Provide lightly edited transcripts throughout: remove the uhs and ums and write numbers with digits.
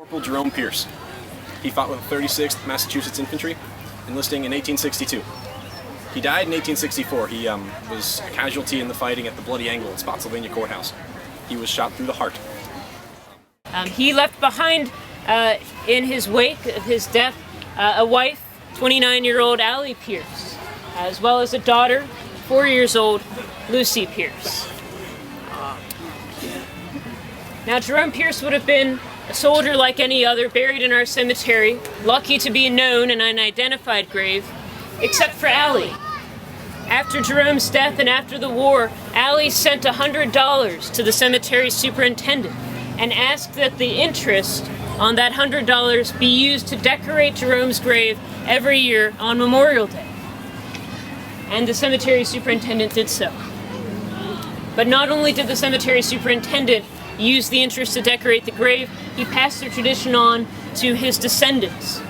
Corporal Jerome Pierce. He fought with the 36th Massachusetts Infantry, enlisting in 1862. He died in 1864. He was a casualty in the fighting at the Bloody Angle at Spotsylvania Courthouse. He was shot through the heart. He left behind in his wake of his death a wife, 29-year-old Allie Pierce, as well as a daughter, 4 years old, Lucy Pierce. Now, Jerome Pierce would have been a soldier like any other, buried in our cemetery, lucky to be known in an identified grave, except for Allie. After Jerome's death and after the war, Allie sent $100 to the cemetery superintendent and asked that the interest on that $100 be used to decorate Jerome's grave every year on Memorial Day. And the cemetery superintendent did so. But not only did the cemetery superintendent use the interest to decorate the grave, he passed the tradition on to his descendants.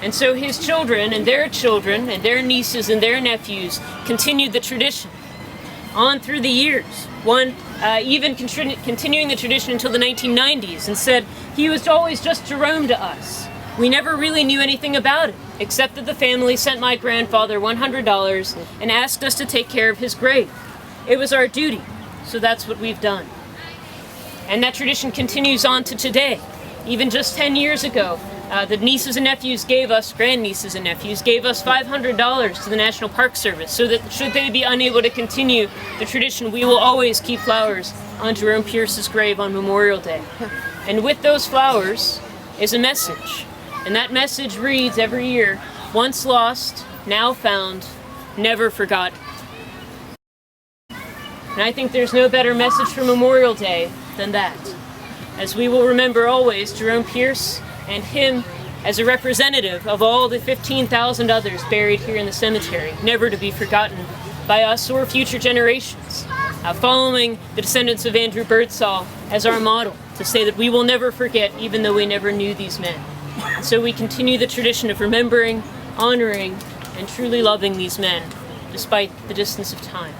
And so his children and their nieces and their nephews continued the tradition on through the years. One even continuing the tradition until the 1990s and said, he was always just Jerome to us. We never really knew anything about it, except that the family sent my grandfather $100 and asked us to take care of his grave. It was our duty, so that's what we've done. And that tradition continues on to today. Even just 10 years ago, the nieces and nephews grandnieces and nephews gave us $500 to the National Park Service so that should they be unable to continue the tradition, we will always keep flowers on Jerome Pierce's grave on Memorial Day. And with those flowers is a message. And that message reads every year, once lost, now found, never forgotten. And I think there's no better message for Memorial Day than that, as we will remember always Jerome Pierce and him as a representative of all the 15,000 others buried here in the cemetery, never to be forgotten by us or future generations, following the descendants of Andrew Birdsall as our model, to say that we will never forget even though we never knew these men. And so we continue the tradition of remembering, honoring, and truly loving these men, despite the distance of time.